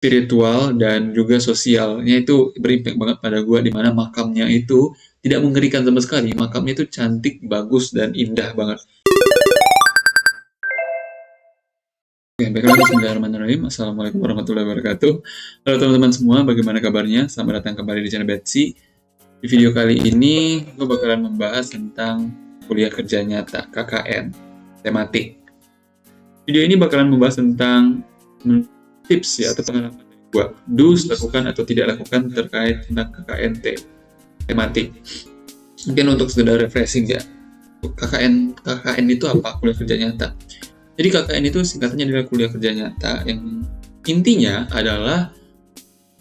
spiritual dan juga sosialnya itu berimpact banget pada gue, di mana makamnya itu tidak mengerikan sama sekali. Makamnya itu cantik, bagus, dan indah banget. Oke, baiklah, bismillahirrahmanirrahim. Assalamualaikum warahmatullahi wabarakatuh. Halo teman-teman semua, bagaimana kabarnya? Selamat datang kembali di channel Betsy. Di video kali ini, gue bakalan membahas tentang kuliah kerja nyata, KKN, tematik. Video ini bakalan membahas tentang tips ya, atau pengalaman dari gue. Do's, lakukan atau tidak lakukan terkait tentang KKN tematik. Mungkin untuk sekedar refreshing ya. KKN itu apa? Kuliah kerja nyata. Jadi KKN itu singkatnya adalah kuliah kerja nyata yang intinya adalah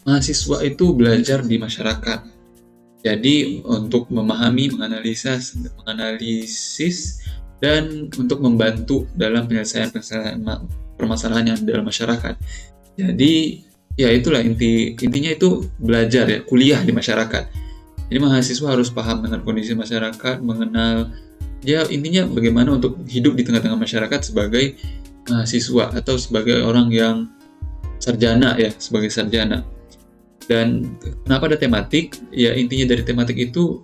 mahasiswa itu belajar di masyarakat. Jadi untuk memahami, menganalisis dan untuk membantu dalam penyelesaian permasalahan yang ada dalam masyarakat. Jadi ya itulah intinya itu belajar ya, kuliah di masyarakat. Jadi mahasiswa harus paham dengan kondisi masyarakat, mengenal ya intinya bagaimana untuk hidup di tengah-tengah masyarakat sebagai mahasiswa atau sebagai orang yang sarjana ya, sebagai sarjana. Dan kenapa ada tematik? Ya intinya dari tematik itu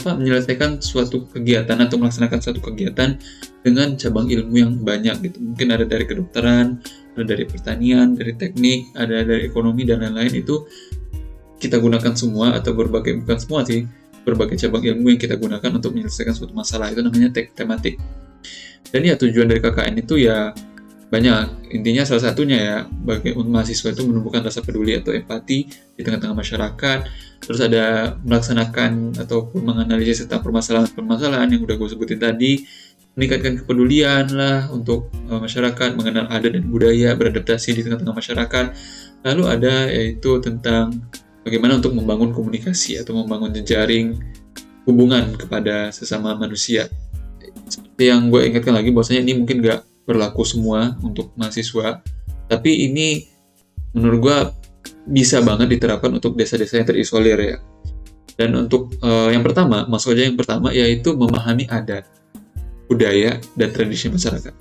menyelesaikan suatu kegiatan atau melaksanakan suatu kegiatan dengan cabang ilmu yang banyak gitu. Mungkin ada dari kedokteran, ada dari pertanian, dari teknik, ada dari ekonomi dan lain-lain. Itu kita gunakan semua atau bukan semua sih, berbagai cabang ilmu yang kita gunakan untuk menyelesaikan suatu masalah, itu namanya tematik. Dan ya tujuan dari KKN itu ya banyak. Intinya salah satunya ya bagi mahasiswa itu menumbuhkan rasa peduli atau empati di tengah-tengah masyarakat. Terus ada melaksanakan ataupun menganalisis tentang permasalahan-permasalahan yang udah gue sebutin tadi, meningkatkan kepedulian lah untuk masyarakat, mengenal adat dan budaya, beradaptasi di tengah-tengah masyarakat. Lalu ada yaitu tentang bagaimana untuk membangun komunikasi atau membangun jejaring hubungan kepada sesama manusia. Seperti yang gue ingatkan lagi, bahwasanya ini mungkin nggak berlaku semua untuk mahasiswa, tapi ini menurut gue bisa banget diterapkan untuk desa-desa yang terisolir ya. Dan untuk yang pertama, masuk aja yang pertama, yaitu memahami adat, budaya, dan tradisi masyarakat.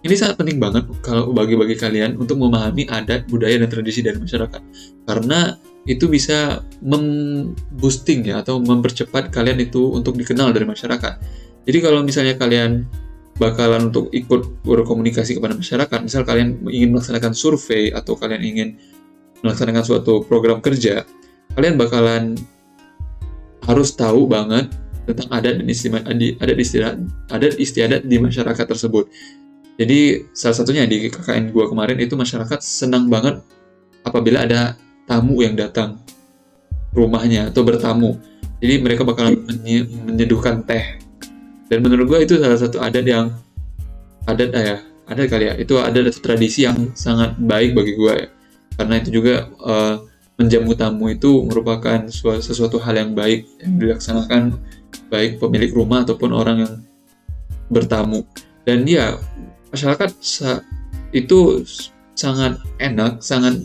Ini sangat penting banget kalau bagi kalian untuk memahami adat, budaya, dan tradisi dari masyarakat. Karena itu bisa memboosting ya, atau mempercepat kalian itu untuk dikenal dari masyarakat. Jadi kalau misalnya kalian bakalan untuk ikut berkomunikasi kepada masyarakat, misal kalian ingin melaksanakan survei atau kalian ingin melaksanakan suatu program kerja, kalian bakalan harus tahu banget tentang adat istiadat di masyarakat tersebut. Jadi salah satunya di KKN gua kemarin itu masyarakat senang banget apabila ada tamu yang datang rumahnya atau bertamu. Jadi mereka bakalan menyeduhkan teh. Dan menurut gue itu salah satu adat kali ya. Itu ada tradisi yang sangat baik bagi gue ya. Karena itu juga menjamu tamu itu merupakan sesuatu hal yang baik yang dilaksanakan baik pemilik rumah ataupun orang yang bertamu. Dan ya masyarakat itu sangat enak, sangat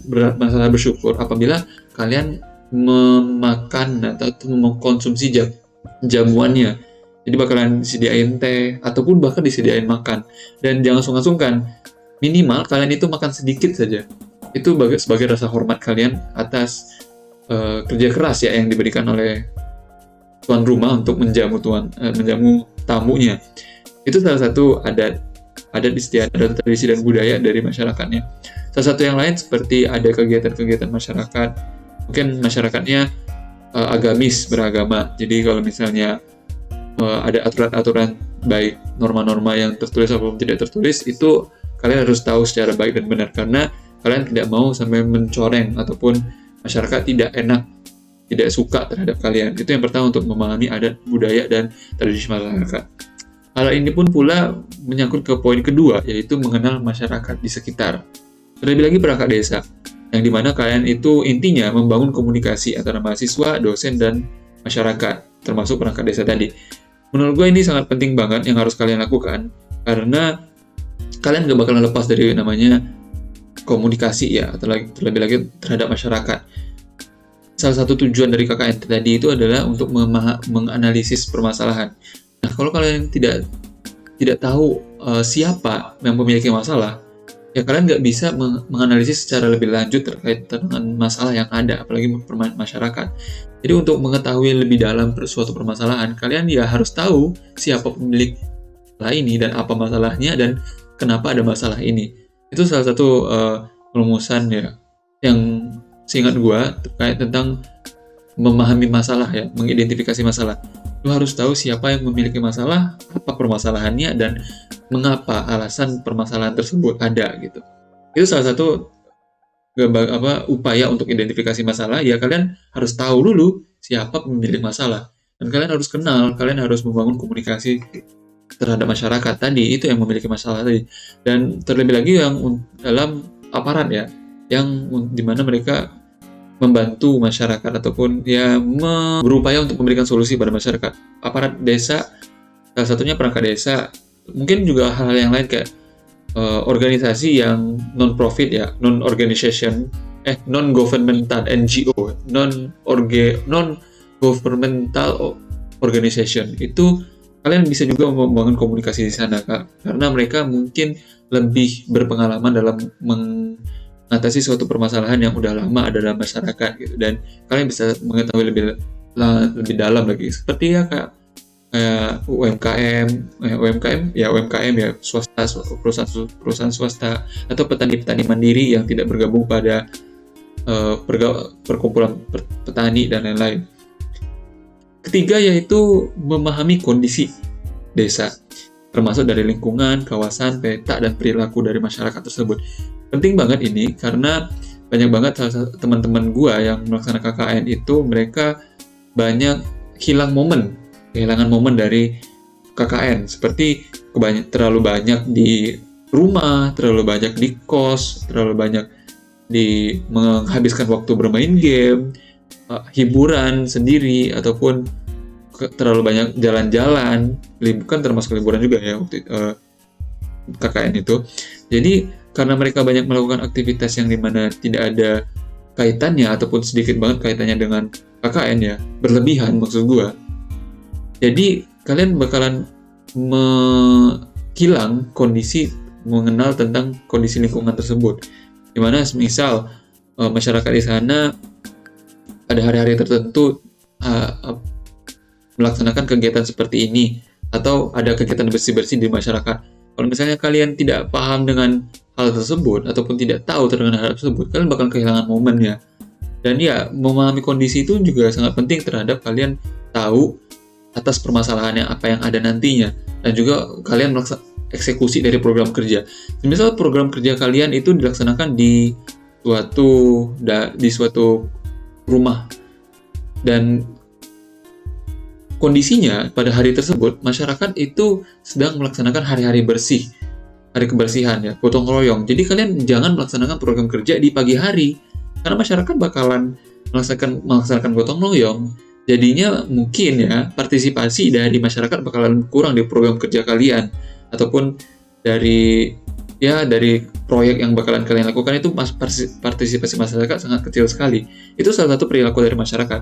bersyukur apabila kalian memakan atau mengkonsumsi jamuannya. Jadi bakalan disediain teh ataupun bahkan disediain makan. Dan jangan sungkan-sungkan, minimal kalian itu makan sedikit saja. Itu sebagai rasa hormat kalian atas kerja keras ya yang diberikan oleh tuan rumah untuk menjamu tamunya. Itu salah satu adat istiadat, adat tradisi dan budaya dari masyarakatnya. Salah satu yang lain seperti ada kegiatan-kegiatan masyarakat, mungkin masyarakatnya agamis, beragama. Jadi kalau misalnya ada aturan-aturan baik norma-norma yang tertulis ataupun tidak tertulis, itu kalian harus tahu secara baik dan benar, karena kalian tidak mau sampai mencoreng ataupun masyarakat tidak suka terhadap kalian. Itu yang pertama, untuk memahami adat, budaya, dan tradisi masyarakat. Hal ini pun pula menyangkut ke poin kedua, yaitu mengenal masyarakat di sekitar. Terlebih lagi perangkat desa, yang dimana kalian itu intinya membangun komunikasi antara mahasiswa, dosen, dan masyarakat, termasuk perangkat desa tadi. Menurut gue ini sangat penting banget yang harus kalian lakukan, karena kalian gak bakalan lepas dari namanya komunikasi ya, terlebih lagi terhadap masyarakat. Salah satu tujuan dari KKN tadi itu adalah untuk menganalisis permasalahan. Nah, kalau kalian tidak tahu siapa yang memiliki masalah, ya kalian nggak bisa menganalisis secara lebih lanjut terkait dengan masalah yang ada, apalagi masyarakat. Jadi untuk mengetahui lebih dalam suatu permasalahan, kalian ya harus tahu siapa pemilik masalah ini dan apa masalahnya dan kenapa ada masalah ini. Itu salah satu perumusan ya yang seingat gua terkait tentang memahami masalah ya, mengidentifikasi masalah. Lu harus tahu siapa yang memiliki masalah, apa permasalahannya, dan mengapa alasan permasalahan tersebut ada gitu. Itu salah satu upaya untuk identifikasi masalah. Ya kalian harus tahu dulu siapa pemilik masalah, dan kalian harus kenal, kalian harus membangun komunikasi terhadap masyarakat tadi, itu yang memiliki masalah tadi. Dan terlebih lagi yang dalam aparat ya, yang dimana mereka membantu masyarakat ataupun ya berupaya untuk memberikan solusi pada masyarakat. Aparat desa, salah satunya perangkat desa, mungkin juga hal-hal yang lain kayak organisasi yang non-profit ya, non-governmental NGO, non-governmental organization. Itu kalian bisa juga membangun komunikasi di sana, Kak, karena mereka mungkin lebih berpengalaman dalam mengatasi suatu permasalahan yang udah lama ada dalam masyarakat gitu, dan kalian bisa mengetahui lebih dalam lagi, seperti ya kayak UMKM ya, swasta, perusahaan swasta, atau petani-petani mandiri yang tidak bergabung pada perkumpulan petani dan lain-lain. Ketiga yaitu memahami kondisi desa, termasuk dari lingkungan, kawasan, peta, dan perilaku dari masyarakat tersebut. Penting banget ini karena banyak banget teman-teman gua yang melaksanakan KKN itu mereka banyak kehilangan momen dari KKN, seperti terlalu banyak di rumah, terlalu banyak di kos, terlalu banyak menghabiskan waktu bermain game, hiburan sendiri, ataupun terlalu banyak jalan-jalan, bukan termasuk liburan juga ya waktu KKN itu. Jadi karena mereka banyak melakukan aktivitas yang dimana tidak ada kaitannya ataupun sedikit banget kaitannya dengan KKN ya, berlebihan maksud gua. Jadi kalian bakalan hilang mengenal tentang kondisi lingkungan tersebut. Dimana misal masyarakat di sana pada hari-hari tertentu melaksanakan kegiatan seperti ini, atau ada kegiatan bersih-bersih di masyarakat. Kalau misalnya kalian tidak paham dengan hal tersebut ataupun tidak tahu terkait hal tersebut, kalian bakal kehilangan momennya. Dan ya, memahami kondisi itu juga sangat penting terhadap kalian tahu atas permasalahannya apa yang ada nantinya, dan juga kalian eksekusi dari program kerja. Misal program kerja kalian itu dilaksanakan di suatu rumah, dan kondisinya pada hari tersebut masyarakat itu sedang melaksanakan hari-hari bersih, hari kebersihan ya, gotong royong. Jadi kalian jangan melaksanakan program kerja di pagi hari, karena masyarakat bakalan melaksanakan gotong royong. Jadinya mungkin ya partisipasi dari masyarakat bakalan kurang di program kerja kalian, ataupun dari proyek yang bakalan kalian lakukan itu partisipasi masyarakat sangat kecil sekali. Itu salah satu perilaku dari masyarakat.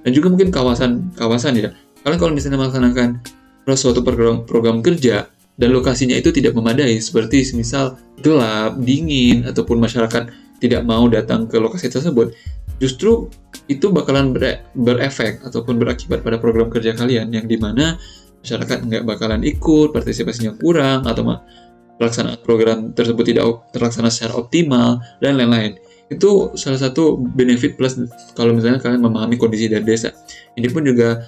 Dan juga mungkin kawasan ya. Kalian kalau misalnya melaksanakan suatu program kerja dan lokasinya itu tidak memadai, seperti misal gelap, dingin, ataupun masyarakat tidak mau datang ke lokasi tersebut, justru itu bakalan berefek ataupun berakibat pada program kerja kalian, yang dimana masyarakat nggak bakalan ikut, partisipasinya kurang, atau pelaksanaan program tersebut tidak terlaksana secara optimal, dan lain-lain. Itu salah satu benefit plus kalau misalnya kalian memahami kondisi dari desa. Ini pun juga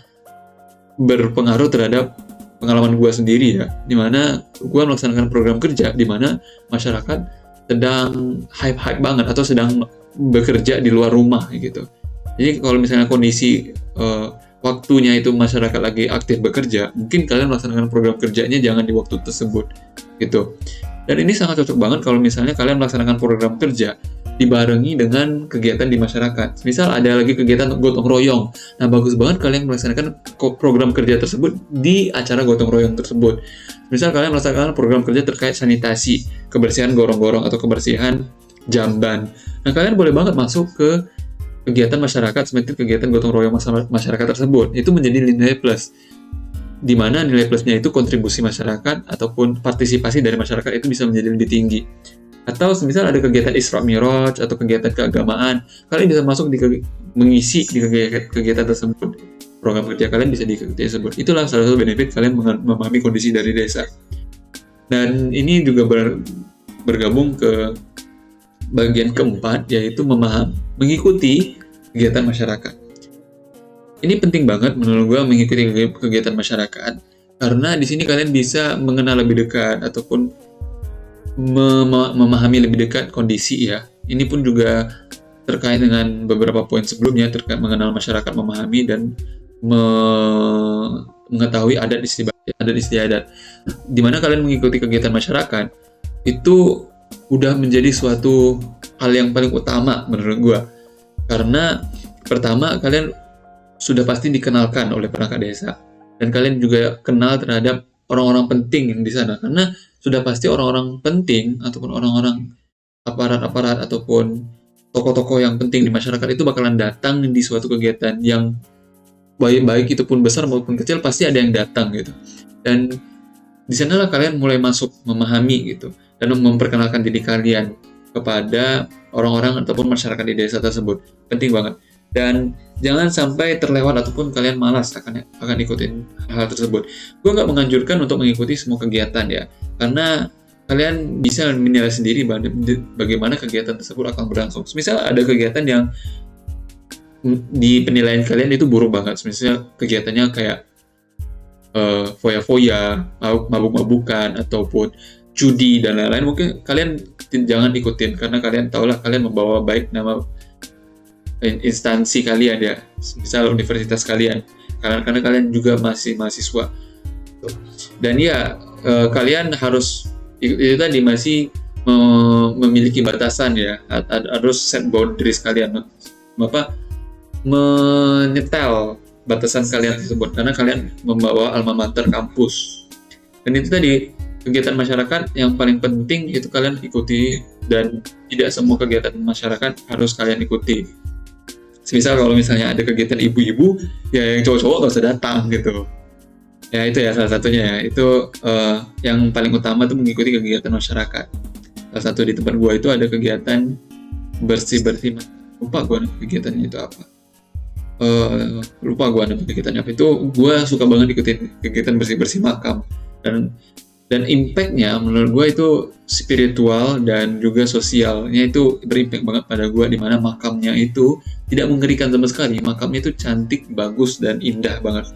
berpengaruh terhadap pengalaman gue sendiri ya, dimana gue melaksanakan program kerja dimana masyarakat sedang hype banget atau sedang bekerja di luar rumah gitu. Jadi kalau misalnya kondisi waktunya itu masyarakat lagi aktif bekerja, mungkin kalian melaksanakan program kerjanya jangan di waktu tersebut gitu. Dan ini sangat cocok banget kalau misalnya kalian melaksanakan program kerja dibarengi dengan kegiatan di masyarakat. Misal ada lagi kegiatan gotong royong. Nah, bagus banget kalian melaksanakan program kerja tersebut di acara gotong royong tersebut. Misal kalian melaksanakan program kerja terkait sanitasi, kebersihan gorong-gorong atau kebersihan jamban. Nah, kalian boleh banget masuk ke kegiatan masyarakat seperti kegiatan gotong royong masyarakat tersebut. Itu menjadi nilai plus, di mana nilai plusnya itu kontribusi masyarakat ataupun partisipasi dari masyarakat itu bisa menjadi lebih tinggi. Atau semisal ada kegiatan Isra Miraj atau kegiatan keagamaan, kalian bisa masuk mengisi di kegiatan tersebut. Program kerja kalian bisa diikuti tersebut. Itulah salah satu benefit kalian memahami kondisi dari desa. Dan ini juga bergabung ke bagian keempat, yaitu mengikuti kegiatan masyarakat. Ini penting banget menurut gue, mengikuti kegiatan masyarakat, karena di sini kalian bisa mengenal lebih dekat ataupun memahami lebih dekat kondisi ya. Ini pun juga terkait dengan beberapa poin sebelumnya terkait mengenal masyarakat, memahami dan mengetahui adat istiadat. Di mana kalian mengikuti kegiatan masyarakat itu udah menjadi suatu hal yang paling utama menurut gue. Karena pertama, kalian sudah pasti dikenalkan oleh perangkat desa, dan kalian juga kenal terhadap orang-orang penting yang di sana, karena sudah pasti orang-orang penting ataupun orang-orang aparat-aparat ataupun tokoh-tokoh yang penting di masyarakat itu bakalan datang di suatu kegiatan yang baik itu pun besar maupun kecil, pasti ada yang datang gitu. Dan di sanalah kalian mulai masuk memahami gitu dan memperkenalkan diri kalian kepada orang-orang ataupun masyarakat di desa tersebut. Penting banget. Dan jangan sampai terlewat ataupun kalian malas akan ikutin hal tersebut. Gue nggak menganjurkan untuk mengikuti semua kegiatan ya, karena kalian bisa menilai sendiri bagaimana kegiatan tersebut akan berlangsung. Misal ada kegiatan yang di penilaian kalian itu buruk banget, misalnya kegiatannya kayak foya-foya, mabuk-mabukan ataupun judi dan lain-lain, mungkin kalian jangan ikutin, karena kalian tahulah kalian membawa baik nama instansi kalian ya, misal universitas kalian, karena kalian juga masih mahasiswa. Dan ya kalian harus itu tadi masih memiliki batasan ya, harus set boundaries kalian, menyetel batasan kalian tersebut, karena kalian membawa alma mater kampus. Dan itu tadi kegiatan masyarakat yang paling penting itu kalian ikuti, dan tidak semua kegiatan masyarakat harus kalian ikuti. Misal kalau misalnya ada kegiatan ibu-ibu, ya yang cowok-cowok nggak usah datang gitu. Ya itu ya salah satunya ya. Itu yang paling utama tuh mengikuti kegiatan masyarakat. Salah satu di tempat gua itu ada kegiatan bersih-bersih. Lupa gua kegiatannya itu apa. Lupa gua nama kegiatannya apa. Itu gua suka banget ikutin kegiatan bersih-bersih makam. Dan impact-nya menurut gue itu spiritual dan juga sosialnya itu berimpact banget pada gue, di mana makamnya itu tidak mengerikan sama sekali. Makamnya itu cantik, bagus, dan indah banget.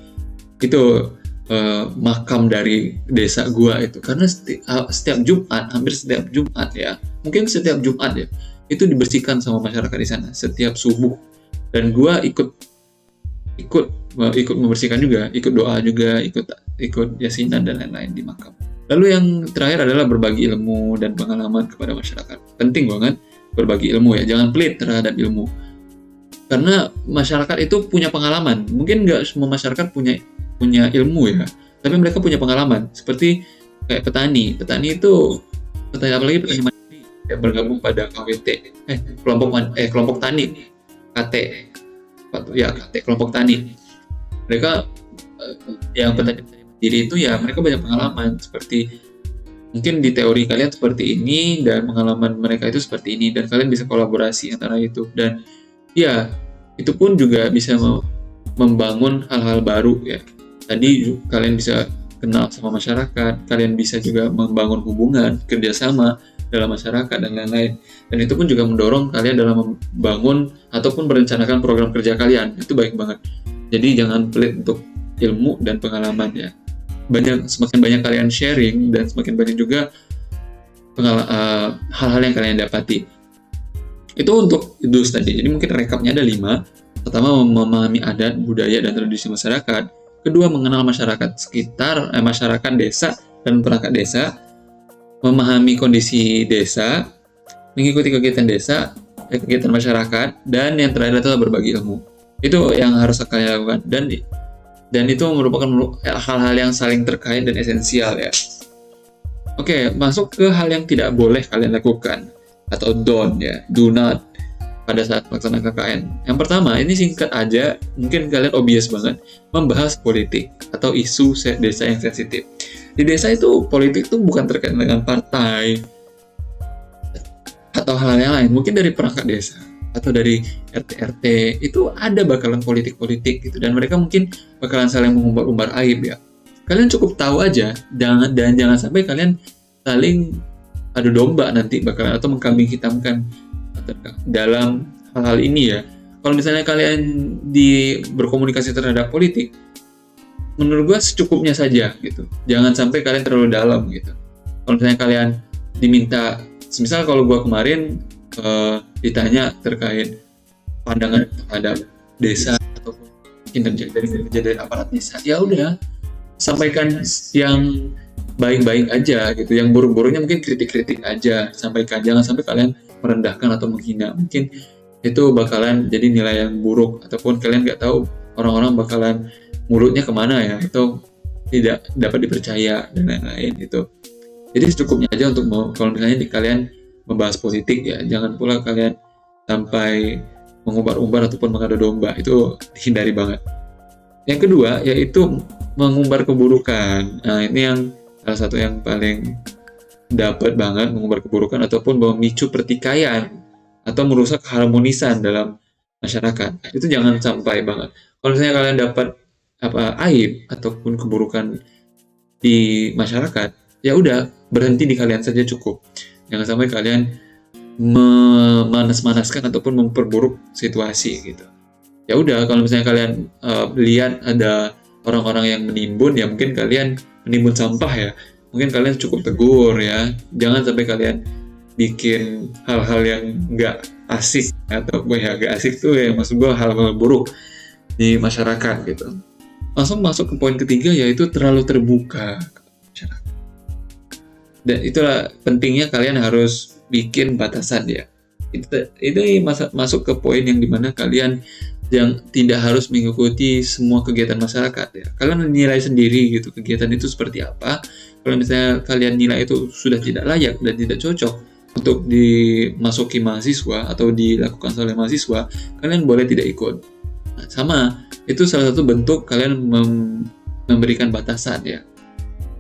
Itu makam dari desa gue itu. Karena setiap Jumat, hampir setiap Jumat ya, mungkin setiap Jumat ya, itu dibersihkan sama masyarakat di sana setiap subuh. Dan gue ikut membersihkan juga, ikut doa juga, ikut yasinan dan lain-lain di makam. Lalu yang terakhir adalah berbagi ilmu dan pengalaman kepada masyarakat. Penting banget berbagi ilmu ya, jangan pelit terhadap ilmu. Karena masyarakat itu punya pengalaman. Mungkin nggak semua masyarakat punya ilmu ya, tapi mereka punya pengalaman. Seperti kayak petani apalagi petani mandiri yang bergabung pada KWT, kelompok tani, KT, kelompok tani. Mereka yang petani diri itu ya, mereka banyak pengalaman, seperti mungkin di teori kalian seperti ini dan pengalaman mereka itu seperti ini, dan kalian bisa kolaborasi antara itu. Dan ya itu pun juga bisa membangun hal-hal baru ya. Tadi kalian bisa kenal sama masyarakat, kalian bisa juga membangun hubungan kerjasama dalam masyarakat dan lain-lain. Dan itu pun juga mendorong kalian dalam membangun ataupun merencanakan program kerja kalian. Itu baik banget. Jadi jangan pelit untuk ilmu dan pengalaman ya. Semakin banyak kalian sharing, dan semakin banyak juga hal-hal yang kalian dapati. Itu untuk dus tadi. Jadi mungkin rekapnya ada 5. Pertama, memahami adat, budaya, dan tradisi masyarakat. Kedua, mengenal masyarakat sekitar, masyarakat desa dan perangkat desa. Memahami kondisi desa, mengikuti kegiatan desa, kegiatan masyarakat, dan yang terakhir adalah berbagi ilmu. Itu yang harus kalian lakukan. Dan itu merupakan hal-hal yang saling terkait dan esensial ya. Oke, masuk ke hal yang tidak boleh kalian lakukan atau don't ya, do not pada saat melaksanakan KKN. Yang pertama, ini singkat aja, mungkin kalian obvious banget, membahas politik atau isu desa yang sensitif. Di desa itu politik tuh bukan terkait dengan partai, atau hal yang lain, mungkin dari perangkat desa atau dari RT-RT, itu ada bakalan politik-politik gitu, dan mereka mungkin bakalan saling mengumbar-umbar aib ya. Kalian cukup tahu aja, jangan sampai kalian saling adu domba nanti bakalan, atau mengkambing hitamkan dalam hal-hal ini ya. Kalau misalnya kalian berkomunikasi terhadap politik, menurut gue secukupnya saja gitu. Jangan sampai kalian terlalu dalam gitu. Kalau misalnya kalian diminta, misal kalau gue kemarin ditanya terkait pandangan terhadap desa atau kinerja dari aparat desa, ya udah sampaikan yang baik-baik aja gitu, yang buruk-buruknya mungkin kritik-kritik aja sampaikan, jangan sampai kalian merendahkan atau menghina, mungkin itu bakalan jadi nilai yang buruk, ataupun kalian nggak tahu orang-orang bakalan mulutnya kemana ya, atau tidak dapat dipercaya dan lain-lain gitu. Jadi secukupnya aja untuk kalau misalnya kalian membahas politik ya, jangan pula kalian sampai mengumbar-umbar ataupun mengadu domba, itu dihindari banget. Yang kedua yaitu mengumbar keburukan. Nah, ini yang salah satu yang paling dapat banget, mengumbar keburukan ataupun memicu pertikaian atau merusak keharmonisan dalam masyarakat. Itu jangan sampai banget. Kalau misalnya kalian dapat aib ataupun keburukan di masyarakat, ya udah berhenti di kalian saja cukup. Jangan sampai kalian memanas-manaskan ataupun memperburuk situasi gitu. Ya udah, kalau misalnya kalian lihat ada orang-orang yang menimbun, ya mungkin kalian menimbun sampah ya, mungkin kalian cukup tegur ya. Jangan sampai kalian bikin hal-hal yang nggak asik, atau nggak asik tuh ya, maksud gue hal-hal buruk di masyarakat gitu. Langsung masuk ke poin ketiga, yaitu terlalu terbuka ke masyarakat. Dan itulah pentingnya kalian harus bikin batasan ya. Itu masuk ke poin yang dimana kalian yang tidak harus mengikuti semua kegiatan masyarakat ya. Kalian menilai sendiri gitu kegiatan itu seperti apa. Kalau misalnya kalian nilai itu sudah tidak layak dan tidak cocok untuk dimasuki mahasiswa atau dilakukan oleh mahasiswa, kalian boleh tidak ikut. Nah, sama, itu salah satu bentuk kalian memberikan batasan ya.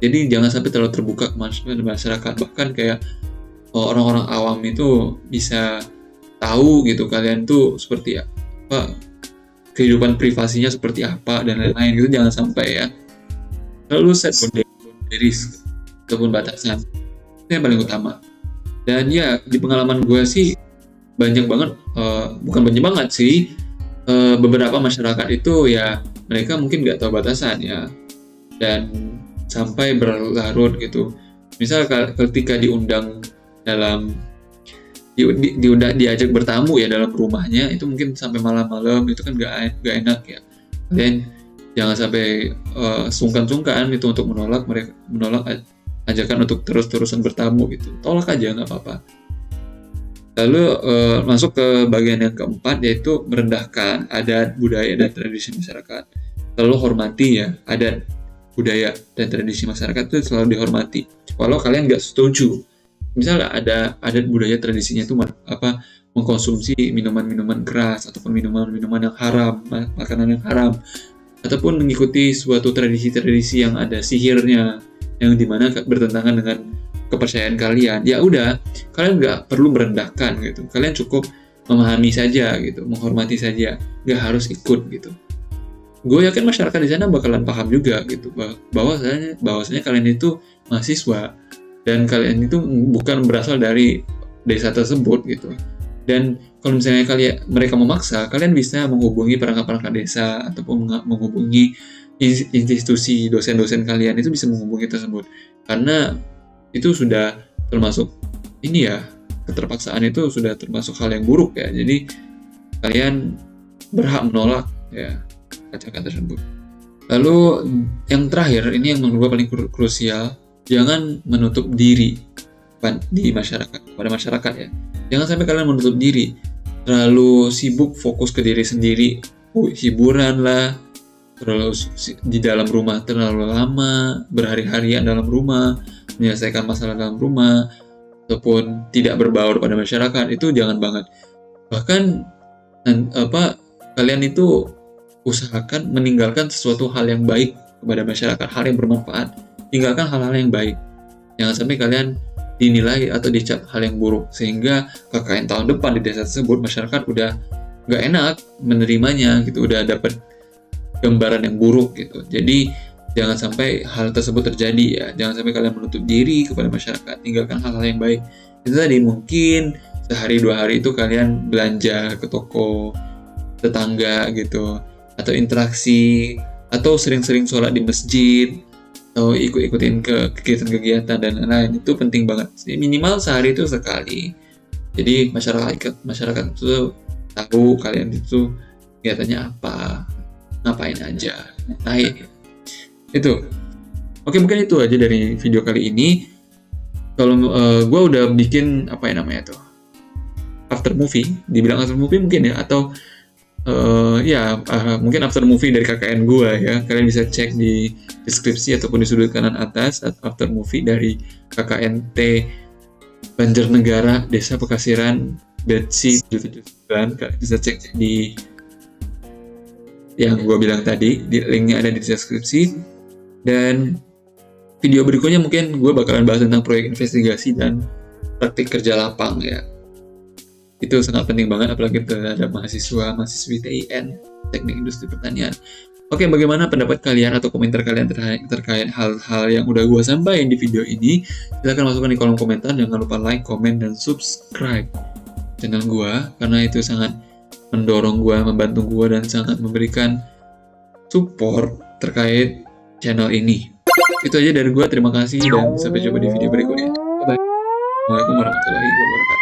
Jadi jangan sampai terlalu terbuka ke masyarakat, bahkan kayak orang-orang awam itu bisa tahu gitu kalian tuh seperti apa, kehidupan privasinya seperti apa dan lain-lain gitu. Jangan sampai ya. Lalu set boundaries ataupun batasan, itu yang paling utama. Dan ya di pengalaman gue sih banyak banget, bukan banyak banget sih, beberapa masyarakat itu ya mereka mungkin nggak tahu batasan ya, dan sampai berlarut gitu. Misal ketika diundang dalam diajak bertamu ya dalam rumahnya, itu mungkin sampai malam-malam, itu kan nggak enak ya. Dan jangan sampai sungkan-sungkan itu untuk menolak ajakan untuk terus-terusan bertamu gitu. Tolak aja, nggak apa-apa. Lalu masuk ke bagian yang keempat, yaitu merendahkan adat, budaya, dan tradisi masyarakat. Lalu hormati ya adat, budaya, dan tradisi masyarakat itu selalu dihormati. Walau kalian nggak setuju, misalnya ada adat budaya tradisinya itu mengkonsumsi minuman-minuman keras ataupun minuman-minuman yang haram, makanan yang haram, ataupun mengikuti suatu tradisi-tradisi yang ada sihirnya, yang dimana bertentangan dengan kepercayaan kalian. Ya udah, kalian nggak perlu merendahkan gitu. Kalian cukup memahami saja gitu, menghormati saja, nggak harus ikut gitu. Gue yakin masyarakat di sana bakalan paham juga gitu, bahwasanya kalian itu mahasiswa dan kalian itu bukan berasal dari desa tersebut gitu. Dan kalau misalnya mereka memaksa, kalian bisa menghubungi perangkat-perangkat desa ataupun menghubungi institusi dosen-dosen kalian, itu bisa menghubungi tersebut, karena itu sudah termasuk ini ya, keterpaksaan itu sudah termasuk hal yang buruk ya. Jadi kalian berhak menolak ya ajakan tersebut. Lalu yang terakhir, ini yang menurut gue paling krusial, jangan menutup diri di masyarakat, pada masyarakat ya. Jangan sampai kalian menutup diri, terlalu sibuk fokus ke diri sendiri, hiburan lah, terus di dalam rumah terlalu lama, berhari-harian dalam rumah, menyelesaikan masalah dalam rumah, ataupun tidak berbaur pada masyarakat, itu jangan banget. Bahkan kalian itu usahakan meninggalkan sesuatu hal yang baik kepada masyarakat, hal yang bermanfaat. Tinggalkan hal-hal yang baik. Jangan sampai kalian dinilai atau dicap hal yang buruk, sehingga KKN tahun depan di desa tersebut masyarakat udah nggak enak menerimanya gitu, udah dapat gambaran yang buruk gitu. Jadi jangan sampai hal tersebut terjadi ya, jangan sampai kalian menutup diri kepada masyarakat, tinggalkan hal-hal yang baik. Itu tadi, mungkin sehari 2 hari itu kalian belanja ke toko tetangga gitu, atau interaksi, atau sering-sering sholat di masjid, atau ikut-ikutin ke kegiatan-kegiatan dan lain-lain. Itu penting banget sih, minimal sehari itu sekali. Jadi masyarakat itu tahu kalian itu kegiatannya apa, ngapain aja. Nah, itu. Oke, mungkin itu aja dari video kali ini. Kalau gue udah bikin apa ya namanya tuh, after movie, dibilang after movie mungkin ya, atau mungkin after movie dari KKN gue ya. Kalian bisa cek di deskripsi ataupun di sudut kanan atas after movie dari KKNT Banjarnegara Desa Pekasiran Betsi 779. Kalian bisa cek di yang gue bilang tadi, di linknya ada di deskripsi. Dan video berikutnya mungkin gue bakalan bahas tentang proyek investigasi dan praktik kerja lapang ya. Itu sangat penting banget, apalagi terhadap mahasiswi TIN, Teknik Industri Pertanian. Oke, bagaimana pendapat kalian atau komentar kalian terkait hal-hal yang udah gue sampaikan di video ini? Silahkan masukkan di kolom komentar. Jangan lupa like, komen, dan subscribe channel gue, karena itu sangat mendorong gue, membantu gue, dan sangat memberikan support terkait channel ini. Itu aja dari gue, terima kasih, dan sampai jumpa di video berikutnya. Bye-bye. Assalamualaikum warahmatullahi wabarakatuh.